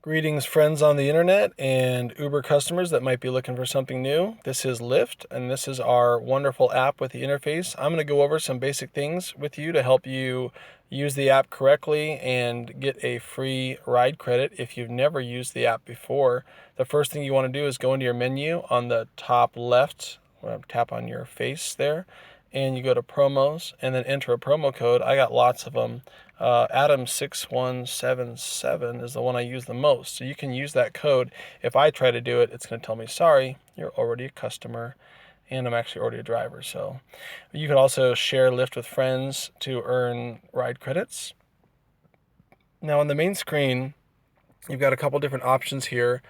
Greetings, friends on the internet and Uber customers that might be looking for something new. This is Lyft, and this is our wonderful app with the interface. I'm going to go over some basic things with you to help you use the app correctly and get a free ride credit if you've never used the app before. The first thing you want to do is go into your menu on the top left, tap on your face there, and you go to promos and then enter a promo code. I got lots of them. Adam6177 is the one I use the most. So you can use that code. If I try to do it, it's going to tell me, sorry, you're already a customer and I'm actually already a driver. So you can also share Lyft with friends to earn ride credits. Now on the main screen, you've got a couple different options here.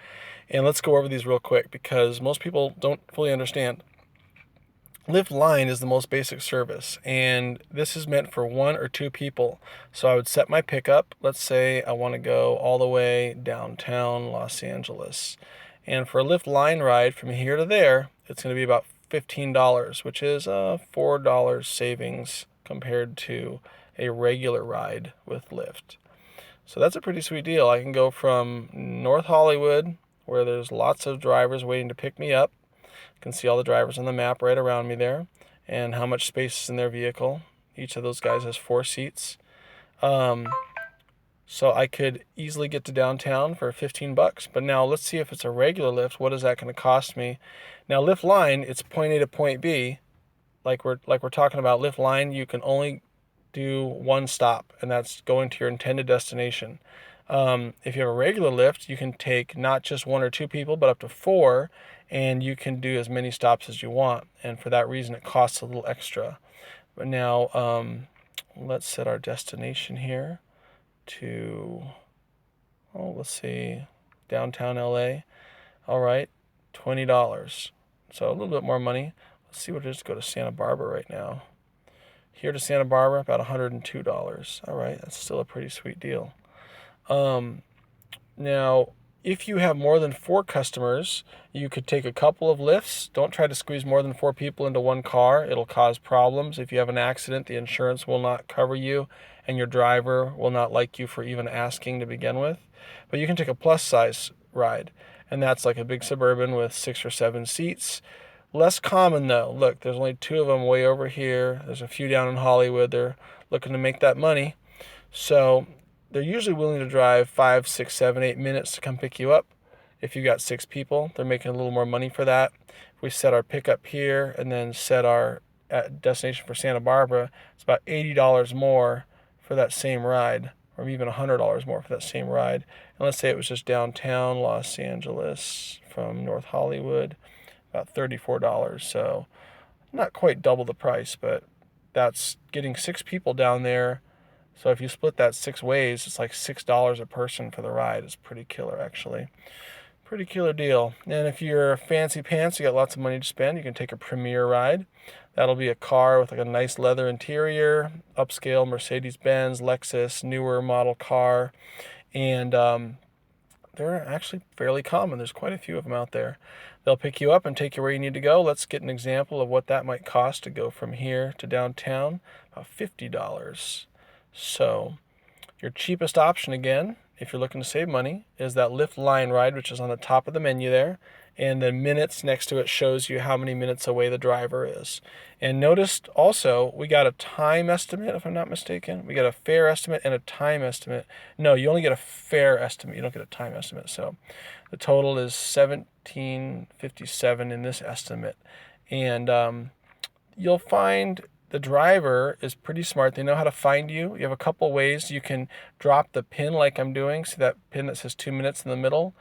And let's go over these real quick because most people don't fully understand. Lyft Line is the most basic service, and this is meant for one or two people. So I would set my pickup. Let's say I want to go all the way downtown Los Angeles. And for a Lyft Line ride from here to there, it's going to be about $15, which is a $4 savings compared to a regular ride with Lyft. So that's a pretty sweet deal. I can go from North Hollywood, where there's lots of drivers waiting to pick me up. Can see all the drivers on the map right around me there and how much space is in their vehicle. Each of those guys has 4 seats. So I could easily get to downtown for $15. But now let's see if it's a regular Lyft. What is that going to cost me? Now Lyft Line, it's point A to point B. Like we're talking about Lyft Line, you can only do one stop, and that's going to your intended destination. If you have a regular Lyft, you can take not just 1 or 2 people, but up to 4, and you can do as many stops as you want. And for that reason, it costs a little extra. But now, let's set our destination here to, let's see, downtown LA. All right, $20. So a little bit more money. Let's see what it is to go to Santa Barbara right now. Here to Santa Barbara, about $102. All right, that's still a pretty sweet deal. Now, if you have more than 4 customers, you could take a couple of Lyfts. Don't try to squeeze more than 4 people into one car. It'll cause problems. If you have an accident, the insurance will not cover you, and your driver will not like you for even asking to begin with. But you can take a plus size ride, and that's like a big Suburban with 6 or 7 seats. Less common though. Look, there's only 2 of them way over here. There's a few down in Hollywood. They're looking to make that money. So they're usually willing to drive 5, 6, 7, 8 minutes to come pick you up. If you got 6 people, they're making a little more money for that. If we set our pickup here and then set our destination for Santa Barbara, it's about $80 more for that same ride, or even $100 more for that same ride. And let's say it was just downtown Los Angeles from North Hollywood, about $34. So not quite double the price, but that's getting 6 people down there. So if you split that 6 ways, it's like $6 a person for the ride. It's pretty killer, actually. Pretty killer deal. And if you're fancy pants, you got lots of money to spend, you can take a Premier ride. That'll be a car with like a nice leather interior, upscale Mercedes-Benz, Lexus, newer model car. And they're actually fairly common. There's quite a few of them out there. They'll pick you up and take you where you need to go. Let's get an example of what that might cost to go from here to downtown. About $50. So your cheapest option, again, if you're looking to save money, is that Lyft Line ride, which is on the top of the menu there. And the minutes next to it shows you how many minutes away the driver is. And notice also, we got a time estimate, if I'm not mistaken. We got a fare estimate and a time estimate. No, you only get a fare estimate. You don't get a time estimate. So the total is $17.57 in this estimate. And you'll find the driver is pretty smart. They know how to find you. You have a couple ways you can drop the pin like I'm doing. See that pin that says 2 minutes in the middle?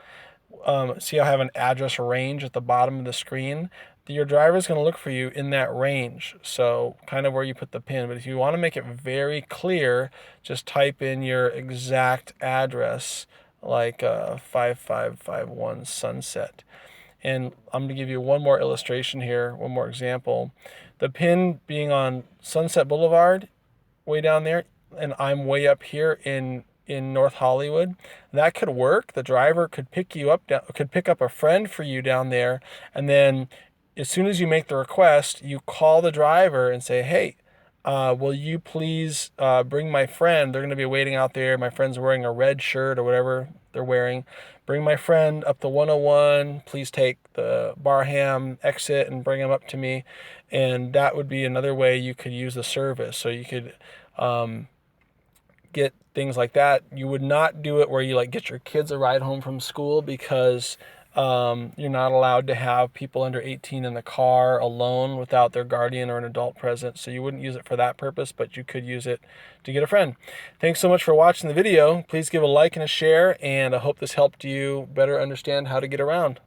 See how I have an address range at the bottom of the screen? Your driver is going to look for you in that range, so kind of where you put the pin. But if you want to make it very clear, just type in your exact address, like 5551 Sunset. And I'm going to give you one more illustration here, one more example. The pin being on Sunset Boulevard, way down there, and I'm way up here in North Hollywood, that could work. The driver could pick you up, could pick up a friend for you down there, and then as soon as you make the request, you call the driver and say, hey, will you please bring my friend? They're going to be waiting out there. My friend's wearing a red shirt or whatever they're wearing. Bring my friend up the 101. Please take the Barham exit and bring them up to me. And that would be another way you could use the service. So you could get things like that. You would not do it where you like get your kids a ride home from school, because you're not allowed to have people under 18 in the car alone without their guardian or an adult present. So you wouldn't use it for that purpose, but you could use it to get a friend. Thanks so much for watching the video. Please give a like and a share, and I hope this helped you better understand how to get around.